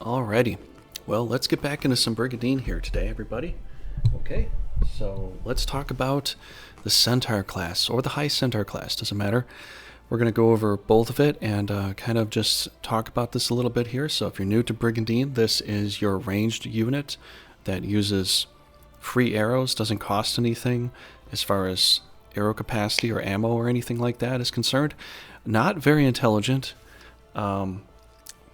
Alrighty, well, let's get back into some Brigandine here today, everybody. Okay, so let's talk about the Centaur class, or the High Centaur class, doesn't matter. We're going to go over both of it and kind of just talk about this a little bit here. So if you're new to Brigandine, this is your ranged unit that uses free arrows, doesn't cost anything as far as arrow capacity or ammo or anything like that is concerned. Not very intelligent,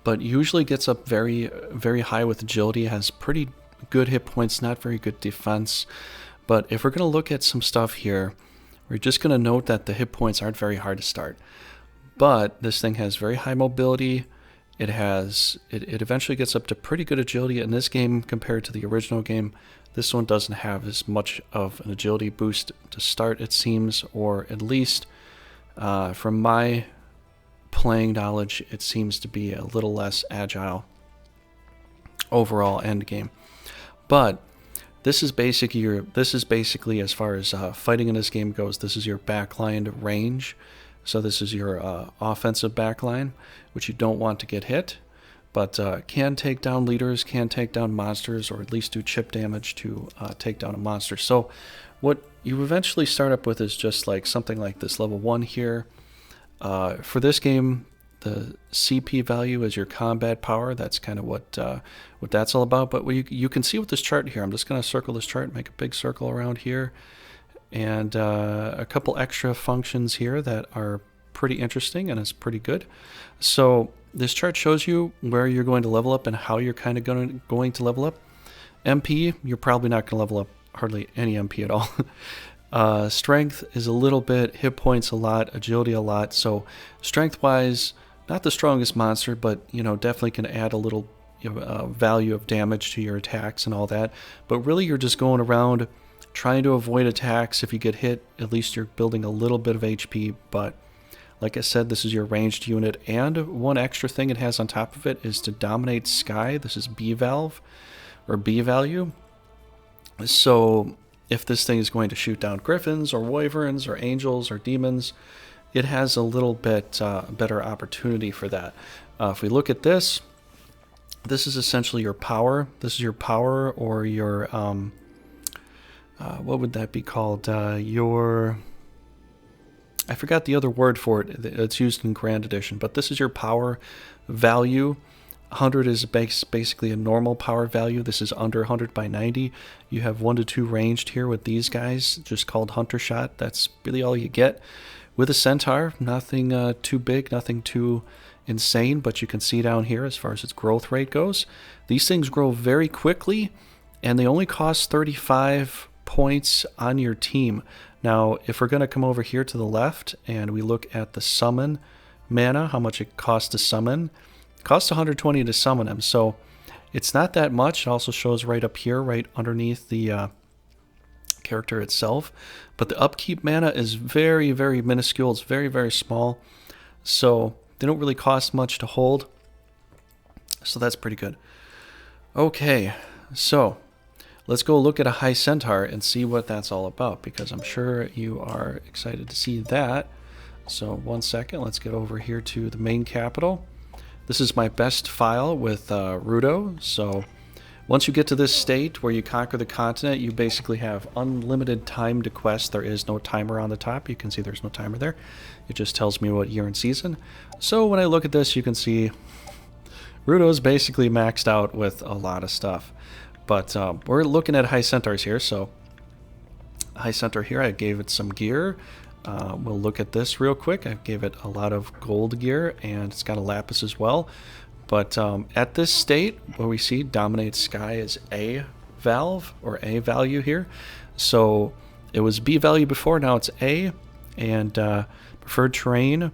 but usually gets up very, very high with agility, has pretty good hit points, not very good defense. But if we're going to look at some stuff here, we're just going to note that the hit points aren't very hard to start. But this thing has very high mobility. It eventually gets up to pretty good agility in this game compared to the original game. This one doesn't have as much of an agility boost to start, it seems, or at least from my playing knowledge, it seems to be a little less agile overall end game. But this is basically as far as fighting in this game goes, this is your backline range. So this is your offensive backline, which you don't want to get hit, but can take down leaders, can take down monsters, or at least do chip damage to take down a monster. So what you eventually start up with is just like something like this, level 1 here. For this game, the CP value is your combat power. That's kind of what that's all about. But you can see with this chart here, I'm just going to circle this chart, make a big circle around here, and a couple extra functions here that are pretty interesting and it's pretty good. So this chart shows you where you're going to level up and how you're kind of going to level up. MP, you're probably not going to level up hardly any MP at all. Strength is a little bit, hit points a lot, agility a lot. So strength-wise, not the strongest monster, but definitely can add a little value of damage to your attacks and all that. But really, you're just going around trying to avoid attacks. If you get hit, at least you're building a little bit of HP. But like I said, this is your ranged unit, and one extra thing it has on top of it is to dominate sky. This is B valve or B value. So if this thing is going to shoot down griffins or wyverns or angels or demons, it has a little bit better opportunity for that. If we look at this, this is essentially your power. This is your power, or your what would that be called? I forgot the other word for it. It's used in Grand Edition, but this is your power value. 100 is basically a normal power value. This is under 100 by 90. You have 1 to 2 ranged here with these guys, just called Hunter Shot. That's really all you get. With a Centaur, nothing too big, nothing too insane, but you can see down here as far as its growth rate goes. These things grow very quickly, and they only cost 35 points on your team. Now, if we're going to come over here to the left and we look at the summon mana, how much it costs to summon, it costs 120 to summon them, so it's not that much. It also shows right up here, right underneath the character itself. But the upkeep mana is very, very minuscule. It's very, very small, so they don't really cost much to hold. So that's pretty good. Okay, so let's go look at a High Centaur and see what that's all about, because I'm sure you are excited to see that. So 1 second, let's get over here to the main capital. This is my best file with Rudo. So once you get to this state where you conquer the continent, you basically have unlimited time to quest. There is no timer on the top. You can see there's no timer there. It just tells me what year and season. So when I look at this, you can see Rudo's basically maxed out with a lot of stuff. But we're looking at High Centaurs here. So High Centaur here, I gave it some gear. We'll look at this real quick. I gave it a lot of gold gear, and it's got a lapis as well. But at this state, where we see Dominate Sky is A valve, or A value here. So it was B value before, now it's A. And preferred terrain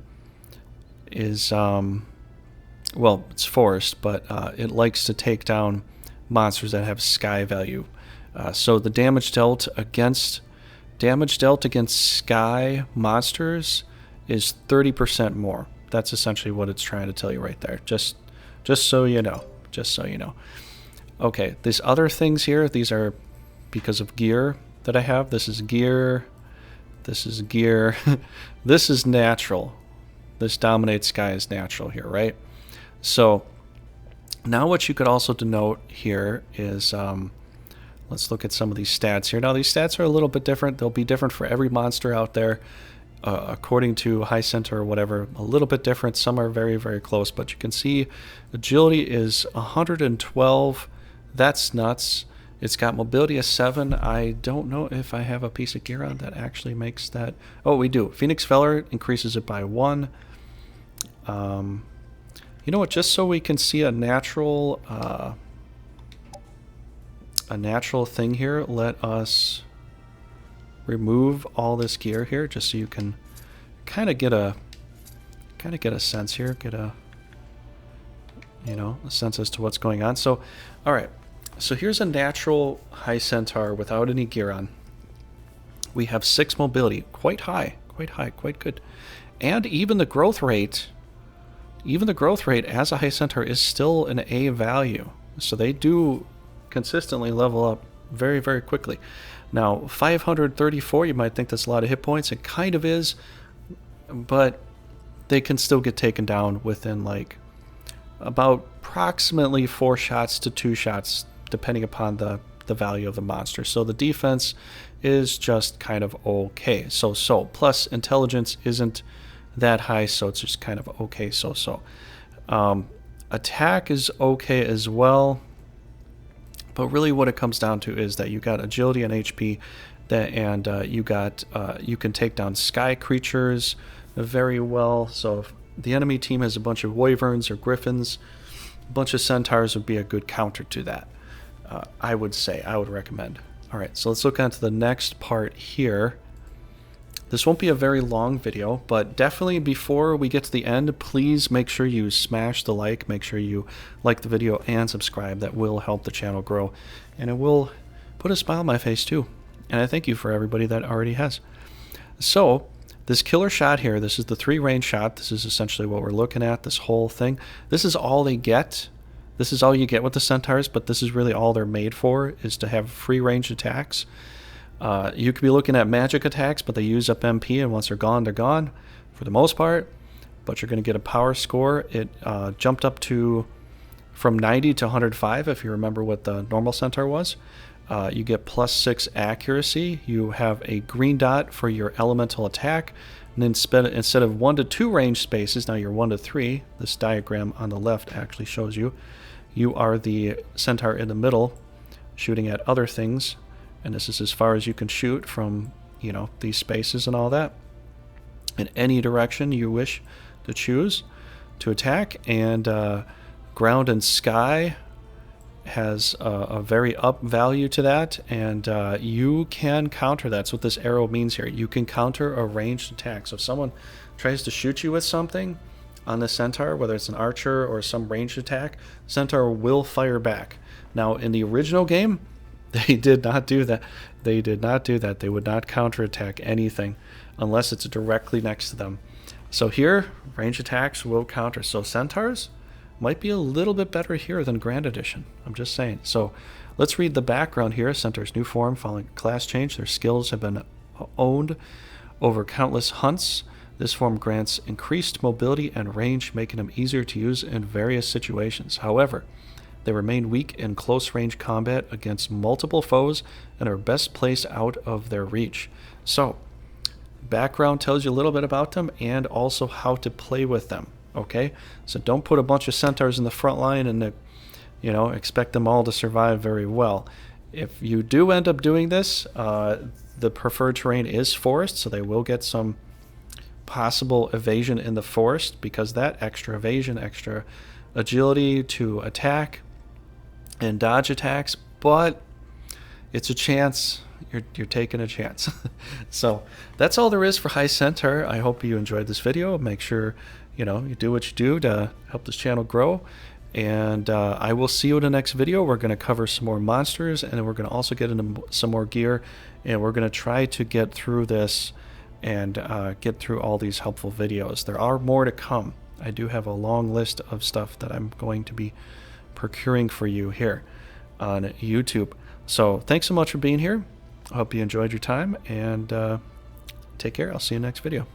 is, well, it's forest, but it likes to take down monsters that have sky value. So the damage dealt against sky monsters is 30% more. That's essentially what it's trying to tell you right there. Just so you know. Just so you know. Okay, these other things here, these are because of gear that I have. This is gear. This is gear. This is natural. This Dominate Sky is natural here, right? So Now what you could also denote here is, let's look at some of these stats here. Now these stats are a little bit different. They'll be different for every monster out there. According to High Centaur or whatever, a little bit different. Some are very, very close, but you can see agility is 112. That's nuts. It's got mobility of 7. I don't know if I have a piece of gear on that actually makes that. Oh, we do. Phoenix Feller increases it by 1. You know what? Just so we can see a natural thing here, let us remove all this gear here, just so you can kind of get a sense here, get a a sense as to what's going on. So, all right. So here's a natural High Centaur without any gear on. We have 6 mobility, quite high, quite good, and even the growth rate. Even the growth rate as a High Centaur is still an A value. So they do consistently level up very, very quickly. Now, 534, you might think that's a lot of hit points. It kind of is, but they can still get taken down within like about approximately 4 shots to 2 shots, depending upon the value of the monster. So the defense is just kind of okay. So. Plus, intelligence isn't that high, so it's just kind of okay. So. Attack is okay as well. But really what it comes down to is that you got agility and HP, and you can take down sky creatures very well. So if the enemy team has a bunch of wyverns or griffins, a bunch of centaurs would be a good counter to that. I would recommend. All right, so let's look on to the next part here. This won't be a very long video, but definitely before we get to the end, please make sure you smash the like. Make sure you like the video and subscribe. That will help the channel grow, and it will put a smile on my face too. And I thank you for everybody that already has. So this killer shot here, this is the 3-range shot. This is essentially what we're looking at, this whole thing. This is all they get. This is all you get with the centaurs, but this is really all they're made for, is to have free range attacks. You could be looking at magic attacks, but they use up MP, and once they're gone for the most part. But you're going to get a power score. It jumped up to from 90 to 105, if you remember what the normal centaur was. You get +6 accuracy. You have a green dot for your elemental attack. And then instead of 1 to 2 range spaces, now you're 1 to 3. This diagram on the left actually shows you. You are the centaur in the middle, shooting at other things. And this is as far as you can shoot from, these spaces and all that, in any direction you wish to choose to attack. And ground and sky has a very up value to that, and you can counter that. That's what this arrow means here. You can counter a ranged attack. So if someone tries to shoot you with something on the centaur, whether it's an archer or some ranged attack, centaur will fire back. Now, in the original game, they did not do that. They did not do that. They would not counterattack anything unless it's directly next to them. So here, range attacks will counter. So centaurs might be a little bit better here than Grand Edition. I'm just saying. So let's read the background here. Centaur's new form following class change. Their skills have been owned over countless hunts. This form grants increased mobility and range, making them easier to use in various situations. However, they remain weak in close-range combat against multiple foes and are best placed out of their reach. So, background tells you a little bit about them and also how to play with them. Okay, so don't put a bunch of centaurs in the front line and expect them all to survive very well. If you do end up doing this, the preferred terrain is forest, so they will get some possible evasion in the forest, because that extra evasion, extra agility to attack and dodge attacks, but it's a chance. You're taking a chance. So that's all there is for High Centaur. I hope you enjoyed this video. Make sure you do what you do to help this channel grow, and I will see you in the next video. We're going to cover some more monsters, and then we're going to also get into some more gear, and we're going to try to get through this and get through all these helpful videos. There are more to come. I do have a long list of stuff that I'm going to be procuring for you here on YouTube. So thanks so much for being here. I hope you enjoyed your time, and take care. I'll see you next video.